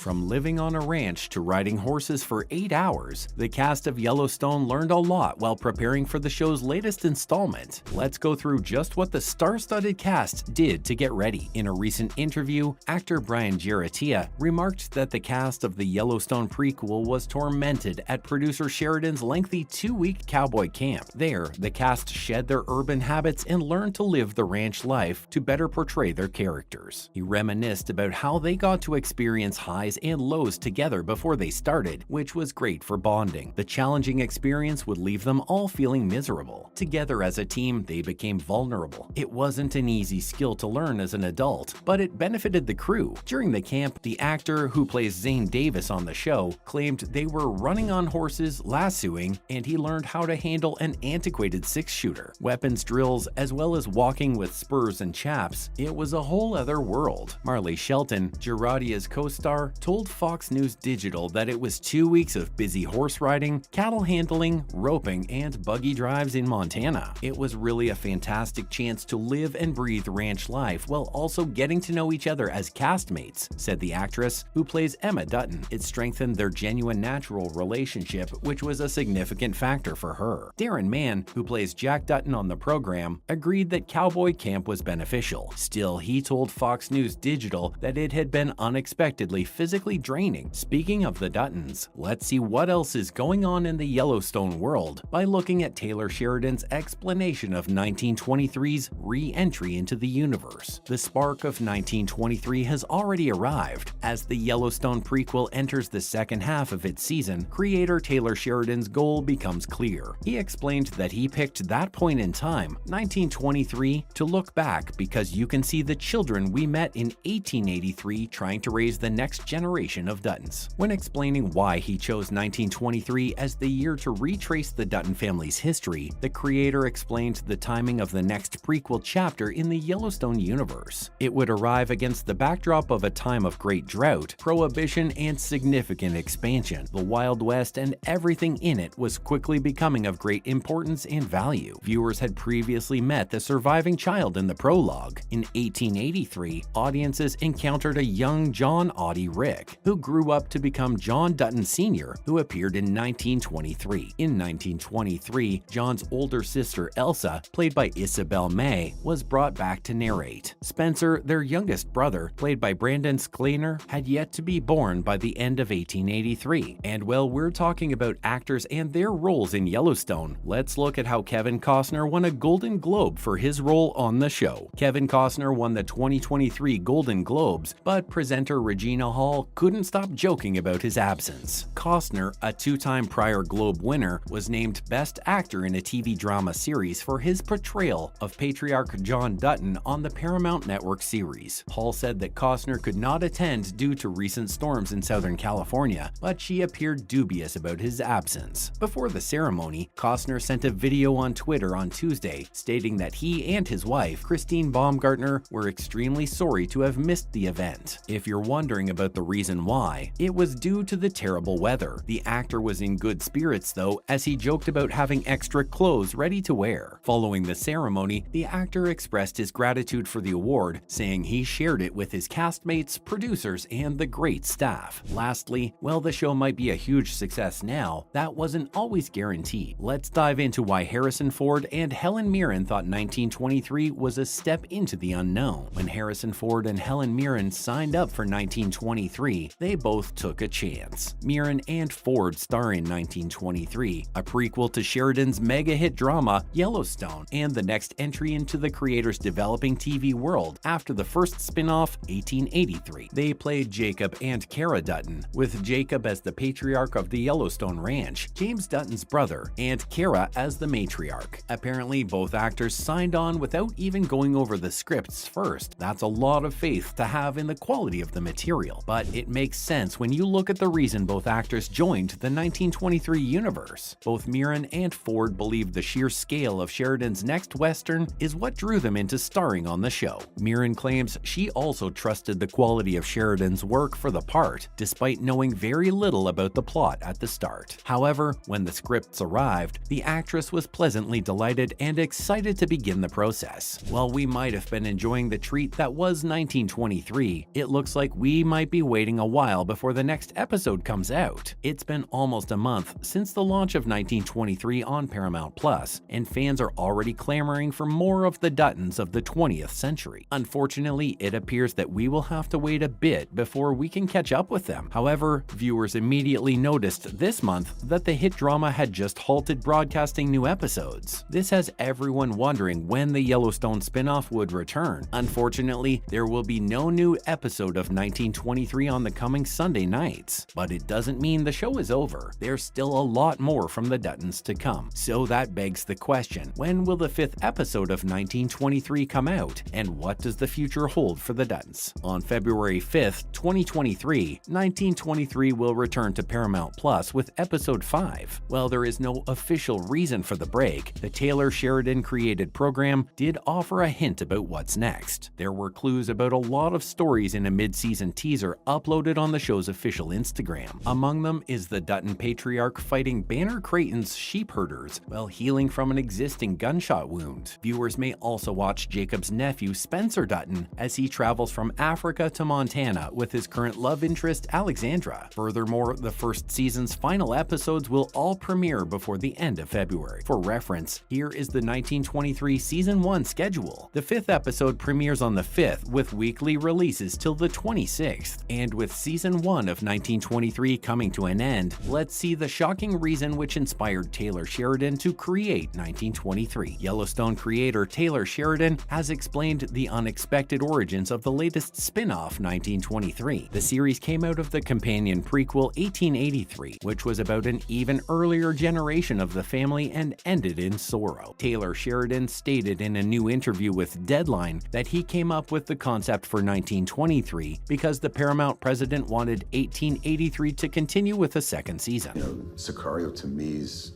From living on a ranch to riding horses for 8 hours, the cast of Yellowstone learned a lot while preparing for the show's latest installment. Let's go through just what the star-studded cast did to get ready. In a recent interview, actor Brian Giarrattia remarked that the cast of the Yellowstone prequel was tormented at producer Sheridan's lengthy 2-week cowboy camp. There, the cast shed their urban habits and learned to live the ranch life to better portray their characters. He reminisced about how they got to experience highs and lows together before they started, which was great for bonding. The challenging experience would leave them all feeling miserable. Together as a team, they became vulnerable. It wasn't an easy skill to learn as an adult, but it benefited the crew. During the camp, the actor who plays Zane Davis on the show claimed they were running on horses, lassoing, and he learned how to handle an antiquated 6-shooter. Weapons drills, as well as walking with spurs and chaps, it was a whole other world. Marley Shelton, Giarrattia's co-star, told Fox News Digital that it was 2 weeks of busy horse riding, cattle handling, roping, and buggy drives in Montana. It was really a fantastic chance to live and breathe ranch life while also getting to know each other as castmates, said the actress, who plays Emma Dutton. It strengthened their genuine natural relationship, which was a significant factor for her. Darren Mann, who plays Jack Dutton on the program, agreed that cowboy camp was beneficial. Still, he told Fox News Digital that it had been unexpectedly physically draining. Speaking of the Duttons, let's see what else is going on in the Yellowstone world by looking at Taylor Sheridan's explanation of 1923's re-entry into the universe. The spark of 1923 has already arrived. As the Yellowstone prequel enters the second half of its season, creator Taylor Sheridan's goal becomes clear. He explained that he picked that point in time, 1923, to look back because you can see the children we met in 1883 trying to raise the next generation of Duttons. When explaining why he chose 1923 as the year to retrace the Dutton family's history, the creator explained the timing of the next prequel chapter in the Yellowstone universe. It would arrive against the backdrop of a time of great drought, prohibition, and significant expansion. The Wild West and everything in it was quickly becoming of great importance and value. Viewers had previously met the surviving child in the prologue. In 1883, audiences encountered a young John Audie Rick, who grew up to become John Dutton Sr., who appeared in 1923. In 1923, John's older sister Elsa, played by Isabel May, was brought back to narrate. Spencer, their youngest brother, played by Brandon Skleiner, had yet to be born by the end of 1883. And while we're talking about actors and their roles in Yellowstone, let's look at how Kevin Costner won a Golden Globe for his role on the show. Kevin Costner won the 2023 Golden Globes, but presenter Regina Hall couldn't stop joking about his absence. Costner, a 2-time prior Globe winner, was named Best Actor in a TV drama series for his portrayal of patriarch John Dutton on the Paramount Network series. Hall said that Costner could not attend due to recent storms in Southern California, but she appeared dubious about his absence. Before the ceremony, Costner sent a video on Twitter on Tuesday stating that he and his wife, Christine Baumgartner, were extremely sorry to have missed the event. If you're wondering about the reason why, it was due to the terrible weather. The actor was in good spirits though, as he joked about having extra clothes ready to wear. Following the ceremony, the actor expressed his gratitude for the award, saying he shared it with his castmates, producers, and the great staff. Lastly, while the show might be a huge success now, that wasn't always guaranteed. Let's dive into why Harrison Ford and Helen Mirren thought 1923 was a step into the unknown. When Harrison Ford and Helen Mirren signed up for 1923, they both took a chance. Mirren and Ford star in 1923, a prequel to Sheridan's mega-hit drama Yellowstone, and the next entry into the creator's developing TV world after the first spin-off, 1883. They played Jacob and Kara Dutton, with Jacob as the patriarch of the Yellowstone Ranch, James Dutton's brother, and Kara as the matriarch. Apparently, both actors signed on without even going over the scripts first. That's a lot of faith to have in the quality of the material, but it makes sense when you look at the reason both actors joined the 1923 universe. Both Mirren and Ford believed the sheer scale of Sheridan's next Western is what drew them into starring on the show. Mirren claims she also trusted the quality of Sheridan's work for the part, despite knowing very little about the plot at the start. However, when the scripts arrived, the actress was pleasantly delighted and excited to begin the process. While we might have been enjoying the treat that was 1923, it looks like we might be waiting a while before the next episode comes out. It's been almost a month since the launch of 1923 on Paramount Plus, and fans are already clamoring for more of the Duttons of the 20th century. Unfortunately, it appears that we will have to wait a bit before we can catch up with them. However, viewers immediately noticed this month that the hit drama had just halted broadcasting new episodes. This has everyone wondering when the Yellowstone spin-off would return. Unfortunately, there will be no new episode of 1923 on the coming Sunday nights. But it doesn't mean the show is over. There's still a lot more from the Duttons to come. So that begs the question, when will the 5th episode of 1923 come out, and what does the future hold for the Duttons? On February 5th, 2023, 1923 will return to Paramount Plus with episode 5. While there is no official reason for the break, the Taylor Sheridan created program did offer a hint about what's next. There were clues about a lot of stories in a mid-season teaser uploaded on the show's official Instagram. Among them is the Dutton patriarch fighting Banner Creighton's sheep herders while healing from an existing gunshot wound. Viewers may also watch Jacob's nephew Spencer Dutton as he travels from Africa to Montana with his current love interest Alexandra. Furthermore, the first season's final episodes will all premiere before the end of February. For reference, here is the 1923 Season 1 schedule. The 5th episode premieres on the 5th with weekly releases till the 26th. And with Season 1 of 1923 coming to an end, let's see the shocking reason which inspired Taylor Sheridan to create 1923. Yellowstone creator Taylor Sheridan has explained the unexpected origins of the latest spin-off 1923. The series came out of the companion prequel 1883, which was about an even earlier generation of the family and ended in sorrow. Taylor Sheridan stated in a new interview with Deadline that he came up with the concept for 1923 because the Paramount president wanted 1883 to continue with a second season. Sicario to me is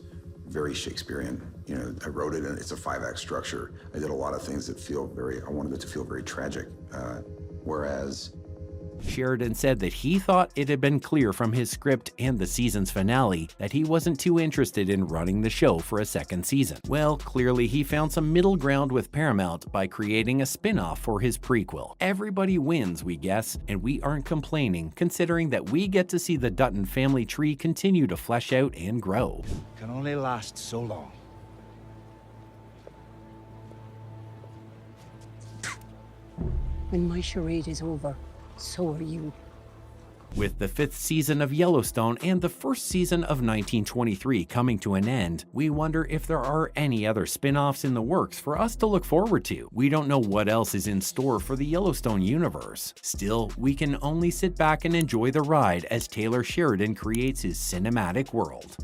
very Shakespearean. I wrote it and it's a 5-act structure. I did a lot of things that I wanted it to feel very tragic. Whereas Sheridan said that he thought it had been clear from his script and the season's finale that he wasn't too interested in running the show for a second season. Well, clearly he found some middle ground with Paramount by creating a spin-off for his prequel. Everybody wins, we guess, and we aren't complaining considering that we get to see the Dutton family tree continue to flesh out and grow. Can only last so long. When my charade is over, so are you. With the 5th season of Yellowstone and the first season of 1923 coming to an end, we wonder if there are any other spin-offs in the works for us to look forward to. We don't know what else is in store for the Yellowstone universe. Still, we can only sit back and enjoy the ride as Taylor Sheridan creates his cinematic world.